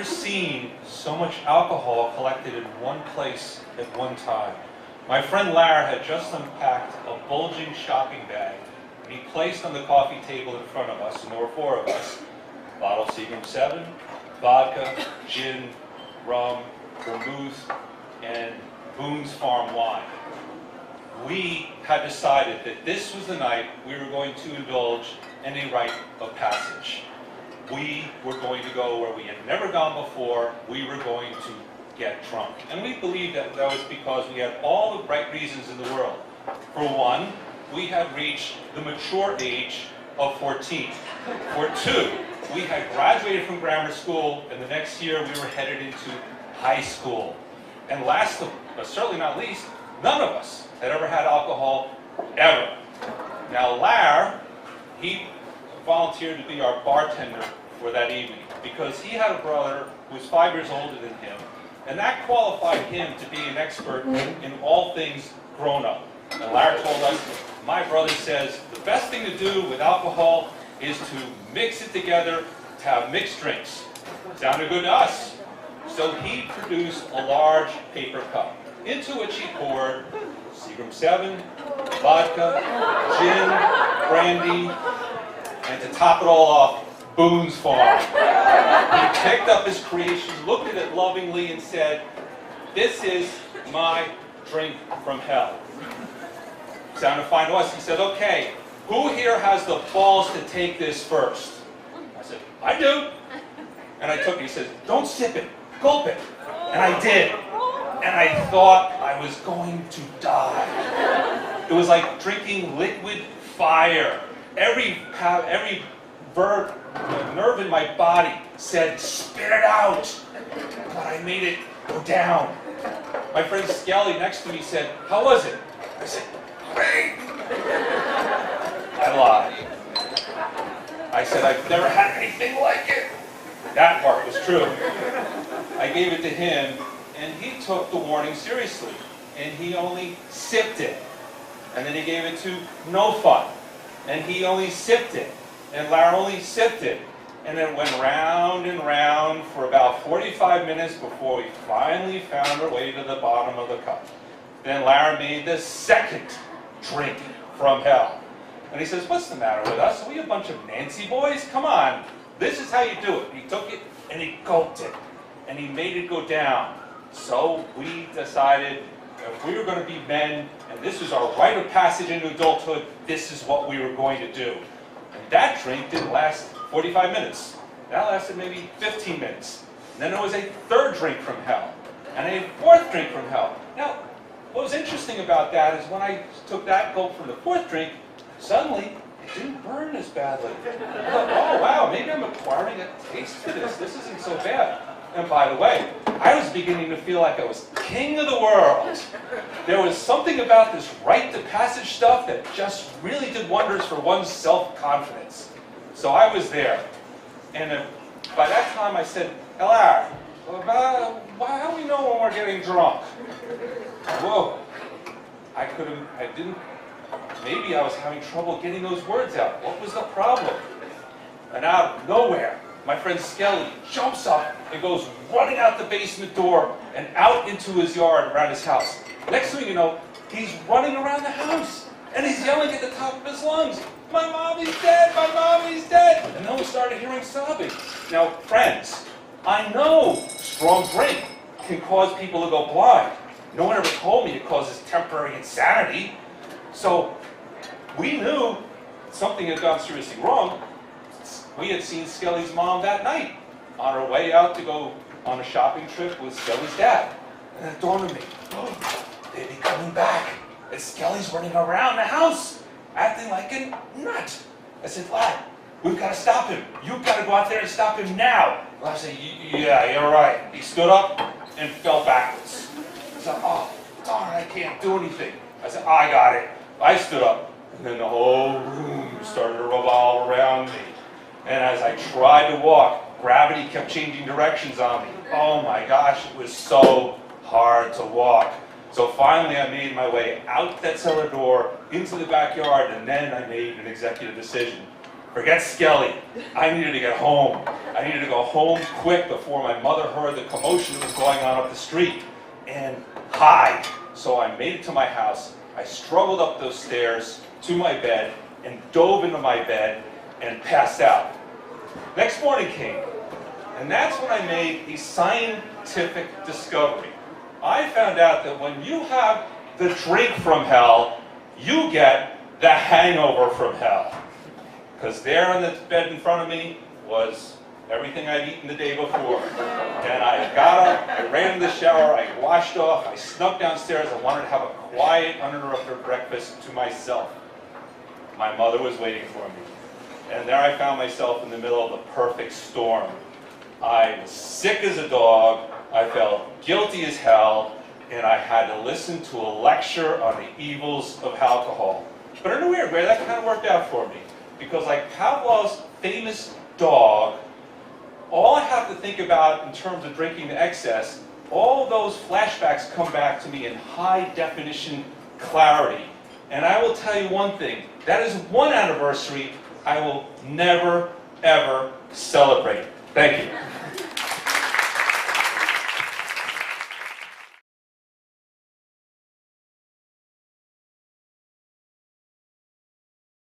never seen so much alcohol collected in one place at one time. My friend Larry had just unpacked a bulging shopping bag, and he placed on the coffee table in front of us, and there were 4 of us, a bottle of Seagram 7, vodka, gin, rum, vermouth, and Boone's Farm wine. We had decided that this was the night we were going to indulge in a rite of passage. We were going to go where we had never gone before. We were going to get drunk. And we believed that that was because we had all the right reasons in the world. For one, we had reached the mature age of 14. For 2, we had graduated from grammar school, and the next year we were headed into high school. And last, but certainly not least, none of us had ever had alcohol, ever. Now Larry, he volunteered to be our bartender for that evening because he had a brother who was 5 years older than him, and that qualified him to be an expert in all things grown up. And Larry told us, my brother says the best thing to do with alcohol is to mix it together to have mixed drinks. Sounded good to us. So he produced a large paper cup, into which he poured Seagram 7, vodka, gin, brandy, and to top it all off, Boone's Farm. He picked up his creation, looked at it lovingly, and said, "This is my drink from hell." Sounded fine to us. He said, "Okay, who here has the balls to take this first?" I said, "I do." And I took it. He said, "Don't sip it, gulp it." And I did. And I thought I was going to die. It was like drinking liquid fire. Every nerve in my body said, "Spit it out." But I made it go down. My friend Skelly next to me said, "How was it?" I said, "Great." I lied. I said, "I've never had anything like it." That part was true. I gave it to him, and he took the warning seriously, and he only sipped it. And then he gave it to No Fun, and he only sipped it, and Larry only sipped it. And it went round and round for about 45 minutes before we finally found our way to the bottom of the cup. Then Larry made the second drink from hell. And he says, "What's the matter with us? Are we a bunch of Nancy boys? Come on, this is how you do it." He took it and he gulped it, and he made it go down. So we decided if we were going to be men, and this was our rite of passage into adulthood, this is what we were going to do. And that drink didn't last 45 minutes. That lasted maybe 15 minutes. And then there was a third drink from hell, and a fourth drink from hell. Now, what was interesting about that is when I took that gulp from the fourth drink, suddenly it didn't burn as badly. I thought, oh wow, maybe I'm acquiring a taste for this. This isn't so bad. And by the way, I was beginning to feel like I was king of the world. There was something about this rite to passage stuff that just really did wonders for one's self-confidence. So I was there. And by that time I said, "Larry, how do we know when we're getting drunk?" Whoa. Maybe I was having trouble getting those words out. What was the problem? And out of nowhere, my friend Skelly jumps up and goes running out the basement door and out into his yard around his house. Next thing you know, he's running around the house and he's yelling at the top of his lungs, "My mommy's dead, my mommy's dead!" And then we started hearing sobbing. Now, friends, I know strong drink can cause people to go blind. No one ever told me it causes temporary insanity. So we knew something had gone seriously wrong. We had seen Skelly's mom that night on her way out to go on a shopping trip with Skelly's dad. And it dawned on me, oh, they'd be coming back. And Skelly's running around the house, acting like a nut. I said, "Lad, we've got to stop him. You've got to go out there and stop him now." And I said, "Yeah, you're right." He stood up and fell backwards. I said, "Oh, darn, I can't do anything." I said, "I got it." I stood up, and then the whole room started to revolve around me. And as I tried to walk, gravity kept changing directions on me. Oh my gosh, it was so hard to walk. So finally I made my way out that cellar door, into the backyard, and then I made an executive decision. Forget Skelly. I needed to get home. I needed to go home quick before my mother heard the commotion that was going on up the street and hide. So I made it to my house. I struggled up those stairs to my bed and dove into my bed and passed out. Next morning came, and that's when I made a scientific discovery. I found out that when you have the drink from hell, you get the hangover from hell. Because there on the bed in front of me was everything I'd eaten the day before. And I got up, I ran to the shower, I washed off, I snuck downstairs, I wanted to have a quiet, uninterrupted breakfast to myself. My mother was waiting for me. And there I found myself in the middle of the perfect storm. I was sick as a dog, I felt guilty as hell, and I had to listen to a lecture on the evils of alcohol. But in a weird way, that kind of worked out for me. Because like Pavlov's famous dog, all I have to think about in terms of drinking to excess, all those flashbacks come back to me in high definition clarity. And I will tell you one thing, that is one anniversary I will never, ever celebrate. Thank you.